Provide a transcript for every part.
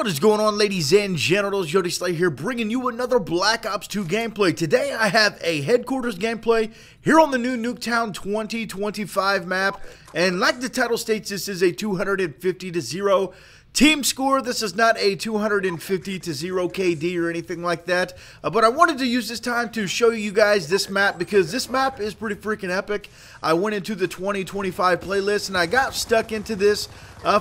What is going on, ladies and genitals? YOTESLAYA here, bringing you another Black Ops 2 gameplay. Today I have a headquarters gameplay here on the new NUKETOWN 2025 map. And like the title states, this is a 250-0 team score. This is not a 250-0 KD or anything like that. But I wanted to use this time to show you guys this map because this map is pretty freaking epic. I went into the 2025 playlist and I got stuck into this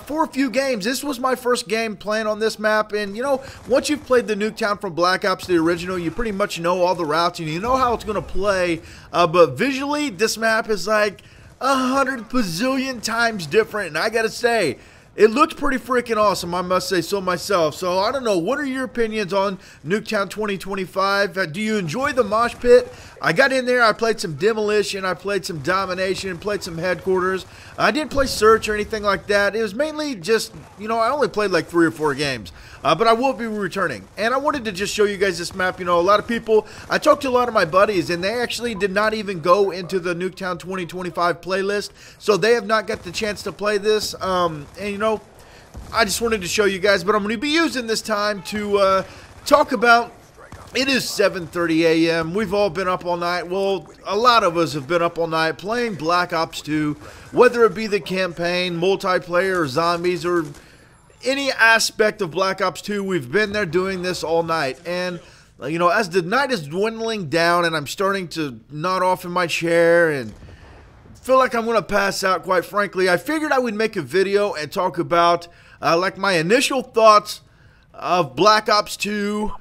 for a few games. This was my first game playing on this map, and you know, once you've played the NUKETOWN from Black Ops, the original, you pretty much know all the routes and you know how it's going to play. But visually, this map is like 100 bazillion times different, and I gotta say, it looks pretty freaking awesome, I must say so myself. So, I don't know, what are your opinions on NUKETOWN 2025? Do you enjoy the mosh pit? I got in there, I played some Demolition, I played some Domination, played some Headquarters. I didn't play Search or anything like that. It was mainly just, you know, I only played like 3 or 4 games. But I will be returning. And I wanted to just show you guys this map. You know, a lot of people, I talked to a lot of my buddies, and they actually did not even go into the NUKETOWN 2025 playlist. So they have not got the chance to play this. And, you know, I just wanted to show you guys. But I'm going to be using this time to talk about... It is 7:30 a.m. We've all been up all night. Well, a lot of us have been up all night playing Black Ops 2, whether it be the campaign, multiplayer, or zombies, or any aspect of Black Ops 2. We've been there doing this all night. And, you know, as the night is dwindling down and I'm starting to nod off in my chair and feel like I'm going to pass out, quite frankly, I figured I would make a video and talk about, like, my initial thoughts of Black Ops 2.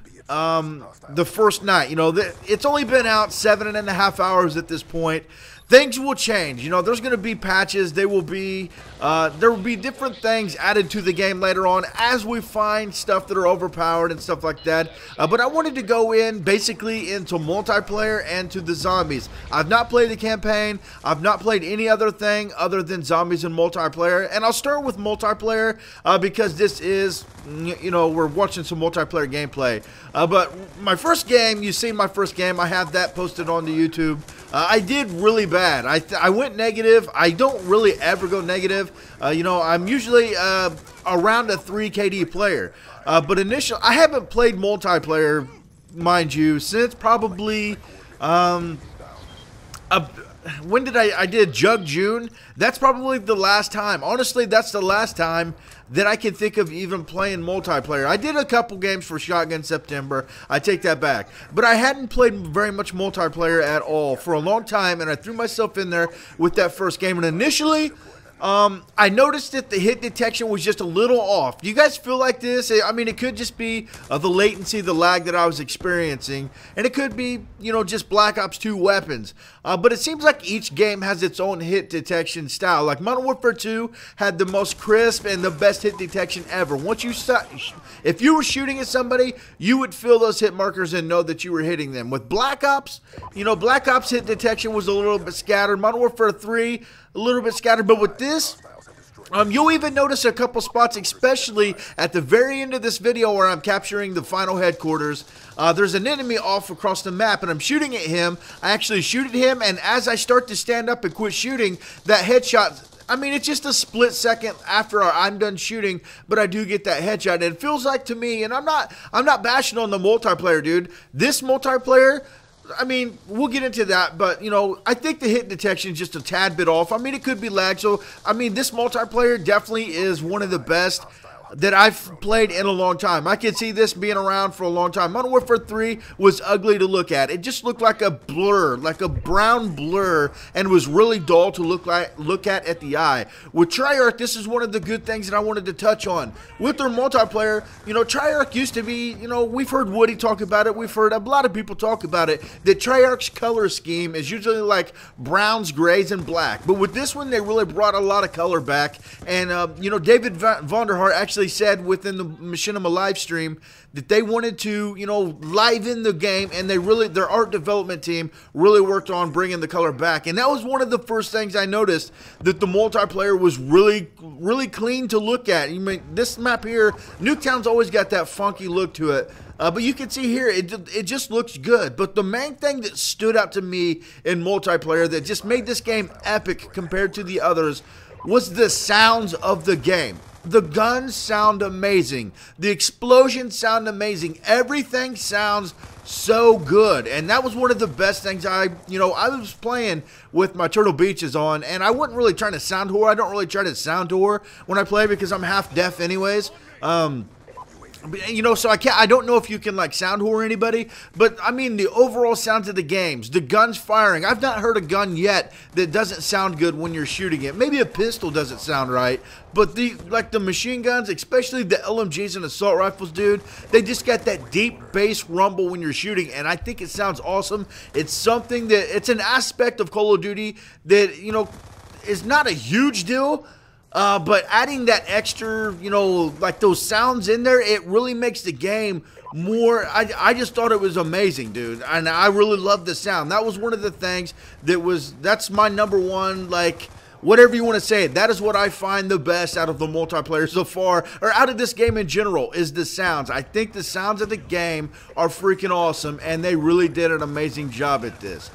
The first night. You know, it's only been out 7.5 hours at this point. Things will change. You know, there's going to be patches. There will be different things added to the game later on as we find stuff that are overpowered and stuff like that. But I wanted to go in basically into multiplayer and to the zombies. I've not played the campaign. I've not played any other thing other than zombies and multiplayer. And I'll start with multiplayer because this is, you know, we're watching some multiplayer gameplay. But my first game, you've seen my first game. I have that posted on the YouTube. I did really bad. I went negative. I don't really ever go negative. You know, I'm usually around a 3 KD player. But initially, I haven't played multiplayer, mind you, since probably, when did I did Jug June? That's probably the last time. Honestly, that's the last time that I can think of even playing multiplayer. I did a couple games for Shotgun September. I take that back. But I hadn't played very much multiplayer at all for a long time, and I threw myself in there with that first game. And initially, I noticed that the hit detection was just a little off. Do you guys feel like this? I mean, it could just be the latency, the lag that I was experiencing. And it could be, you know, just Black Ops 2 weapons. But it seems like each game has its own hit detection style. Like Modern Warfare 2 had the most crisp and the best hit detection ever. Once you if you were shooting at somebody, you would feel those hit markers and know that you were hitting them. With Black Ops, you know, Black Ops hit detection was a little bit scattered. Modern Warfare 3, a little bit scattered. But with this, you'll even notice a couple spots, especially at the very end of this video where I'm capturing the final headquarters. There's an enemy off across the map, and I'm shooting at him. I actually shoot at him, and as I start to stand up and quit shooting, that headshot, I mean, it's just a split second after I'm done shooting, but I do get that headshot. And it feels like to me, and I'm not bashing on the multiplayer, dude. This multiplayer, I mean, we'll get into that, but, you know, I think the hit detection is just a tad bit off. I mean, it could be lag. So, I mean, this multiplayer definitely is one of the best that I've played in a long time. I can see this being around for a long time. Modern Warfare 3 was ugly to look at. It just looked like a blur, like a brown blur, and was really dull to look at the eye. With Treyarch, this is one of the good things that I wanted to touch on. With their multiplayer, you know, Treyarch used to be, you know, we've heard Woody talk about it. We've heard a lot of people talk about it. That Treyarch's color scheme is usually like browns, grays, and black. But with this one, they really brought a lot of color back. And, you know, David Vonderhart actually said within the Machinima live stream that they wanted to, you know, liven the game, and they really, their art development team really worked on bringing the color back. And that was one of the first things I noticed, that the multiplayer was really clean to look at. You mean, this map here, NUKETOWN's always got that funky look to it. But you can see here, it just looks good. But the main thing that stood out to me in multiplayer that just made this game epic compared to the others was the sounds of the game. The guns sound amazing. The explosions sound amazing. Everything sounds so good. And that was one of the best things I was playing with my Turtle Beaches on, and I wasn't really trying to sound whore. I don't really try to sound whore when I play because I'm half deaf anyways. So I don't know if you can like sound whore anybody, but I mean the overall sounds of the games, the guns firing. I've not heard a gun yet that doesn't sound good when you're shooting it. Maybe a pistol doesn't sound right, but the machine guns, especially the LMGs and assault rifles, dude, they just got that deep bass rumble when you're shooting, and I think it sounds awesome. It's something it's an aspect of Call of Duty that, is not a huge deal. But adding that extra, like those sounds in there, it really makes the game more. I just thought it was amazing, dude. And I really love the sound. That was one of the things that's my number one, like, whatever you want to say. That is what I find the best out of the multiplayer so far, or out of this game in general, is the sounds. I think the sounds of the game are freaking awesome, and they really did an amazing job at this.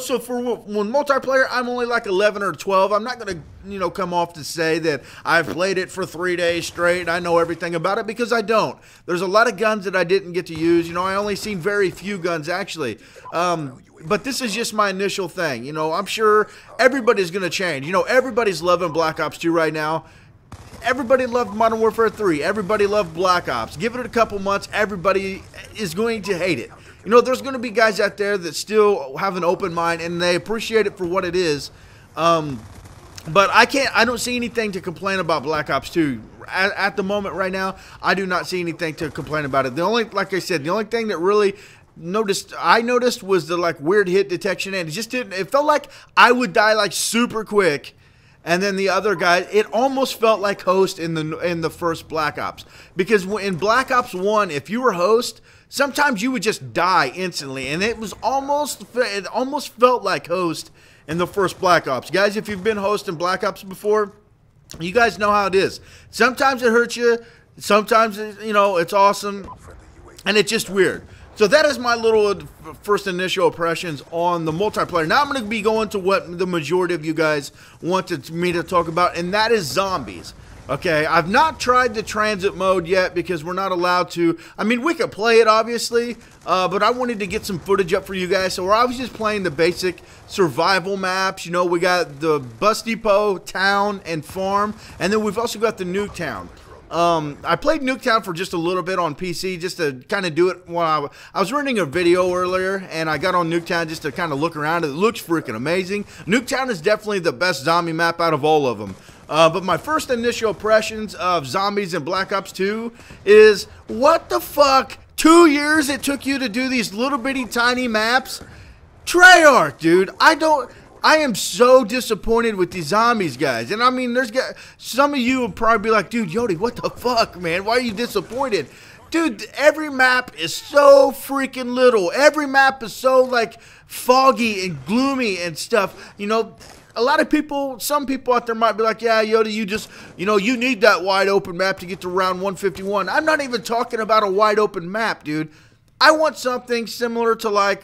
So for when multiplayer, I'm only like 11 or 12. I'm not going to, come off to say that I've played it for 3 days straight and I know everything about it, because I don't. There's a lot of guns that I didn't get to use. I only seen very few guns, actually. But this is just my initial thing. I'm sure everybody's going to change. Everybody's loving Black Ops 2 right now. Everybody loved Modern Warfare 3. Everybody loved Black Ops. Give it a couple months, everybody is going to hate it. There's going to be guys out there that still have an open mind and they appreciate it for what it is. But I don't see anything to complain about Black Ops 2. At the moment right now, I do not see anything to complain about it. Like I said, the only thing that really I noticed was the weird hit detection, and it felt like I would die like super quick. And then the other guy, it almost felt like host in the first Black Ops. Because in Black Ops 1, if you were host, sometimes you would just die instantly. And it almost felt like host in the first Black Ops. Guys, if you've been host in Black Ops before, you guys know how it is. Sometimes it hurts you. Sometimes, it's awesome. And it's just weird. So that is my little first initial impressions on the multiplayer. Now I'm going to be going to what the majority of you guys wanted me to talk about, and that is zombies. Okay, I've not tried the transit mode yet because we're not allowed to. I mean, we could play it, obviously, but I wanted to get some footage up for you guys. So we're obviously just playing the basic survival maps. We got the bus depot, town, and farm, and then we've also got the NUKETOWN. I played NUKETOWN for just a little bit on PC just to kind of do it while I was running a video earlier, and I got on NUKETOWN just to kind of look around. It looks freaking amazing. NUKETOWN is definitely the best zombie map out of all of them. But my first initial impressions of zombies in Black Ops 2 is, what the fuck? 2 years it took you to do these little bitty tiny maps? Treyarch, dude. I am so disappointed with these zombies, guys. And I mean, some of you will probably be like, dude, Yodi, what the fuck, man? Why are you disappointed? Dude, every map is so freaking little. Every map is so, foggy and gloomy and stuff. A lot of people, some people out there might be like, yeah, Yoda, you need that wide open map to get to round 151. I'm not even talking about a wide open map, dude. I want something similar to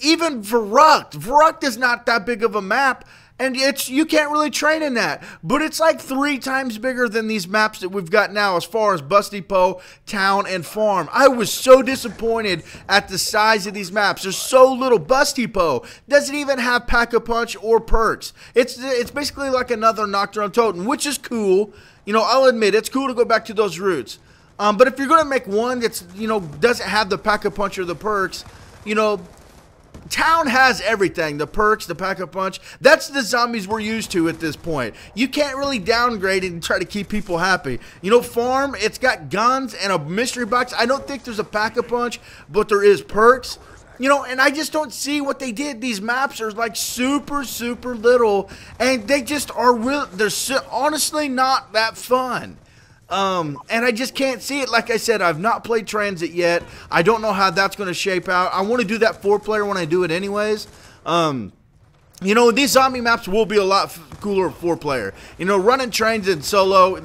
even Verrucht. Verrucht is not that big of a map, and you can't really train in that. But it's like 3 times bigger than these maps that we've got now as far as bus depot, town, and farm. I was so disappointed at the size of these maps. There's so little. Bus depot doesn't even have pack-a-punch or perks. It's basically like another Nocturne Totem, which is cool. I'll admit, it's cool to go back to those roots. But if you're going to make one that's, doesn't have the pack-a-punch or the perks, town has everything, the perks, the pack-a-punch. That's the zombies we're used to at this point. You can't really downgrade it and try to keep people happy. Farm, it's got guns and a mystery box. I don't think there's a pack-a-punch, but there is perks. And I just don't see what they did. These maps are super, super little, and they just are they're honestly not that fun. And I just can't see it. Like I said, I've not played Transit yet. I don't know how that's going to shape out. I want to do that 4-player when I do it anyways. These zombie maps will be a lot cooler 4-player. Running trains in solo,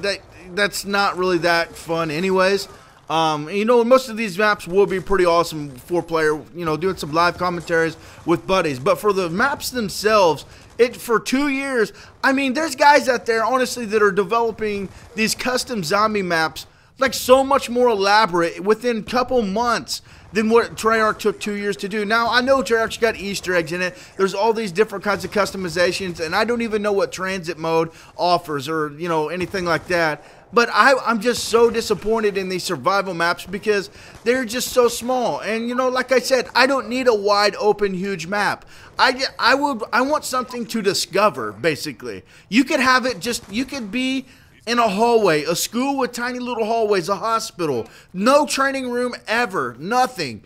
that's not really that fun anyways. You know, most of these maps will be pretty awesome 4-player, you know, doing some live commentaries with buddies. But for the maps themselves, for 2 years, I mean, there's guys out there, honestly, that are developing these custom zombie maps like so much more elaborate within a couple months than what Treyarch took 2 years to do. Now, I know Treyarch's got Easter eggs in it. There's all these different kinds of customizations, and I don't even know what transit mode offers or, you know, anything like that. But I'm just so disappointed in these survival maps because they're just so small. And, you know, like I said, I don't need a wide open, huge map. I want something to discover, basically. You could have it just, you could be in a hallway, a school with tiny little hallways, a hospital, no training room ever, nothing.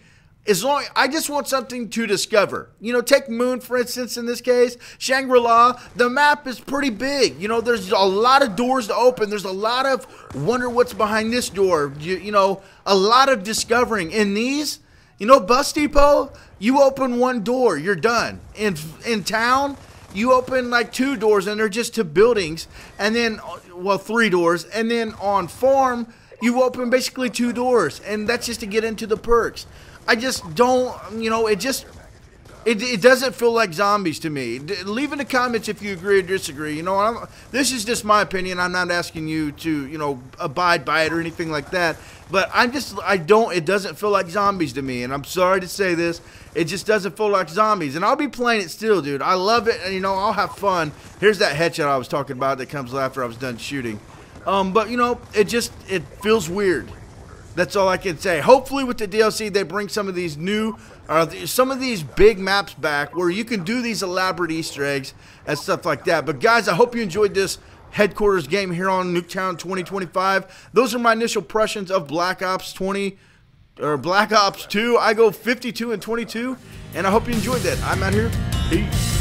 I just want something to discover. You know, take Moon, for instance, in this case. Shangri-La, the map is pretty big. You know, there's a lot of doors to open. There's a lot of wonder what's behind this door. You know, a lot of discovering. In these, you know, Bus Depot, you open one door, you're done. In town, you open like 2 doors, and they're just to buildings. And then, well, 3 doors. And then on Farm, you open basically 2 doors. And that's just to get into the perks. I just don't, you know, it doesn't feel like zombies to me. Leave in the comments if you agree or disagree. You know, this is just my opinion. I'm not asking you to, you know, abide by it or anything like that. But it doesn't feel like zombies to me. And I'm sorry to say this. It just doesn't feel like zombies. And I'll be playing it still, dude. I love it. And, you know, I'll have fun. Here's that headshot I was talking about that comes after I was done shooting. But, you know, it feels weird. That's all I can say. Hopefully with the DLC they bring some of these some of these big maps back where you can do these elaborate Easter eggs and stuff like that. But guys, I hope you enjoyed this headquarters game here on NUKETOWN 2025. Those are my initial impressions of Black Ops 20 or Black Ops 2. I go 52 and 22, and I hope you enjoyed that. I'm out here. Peace.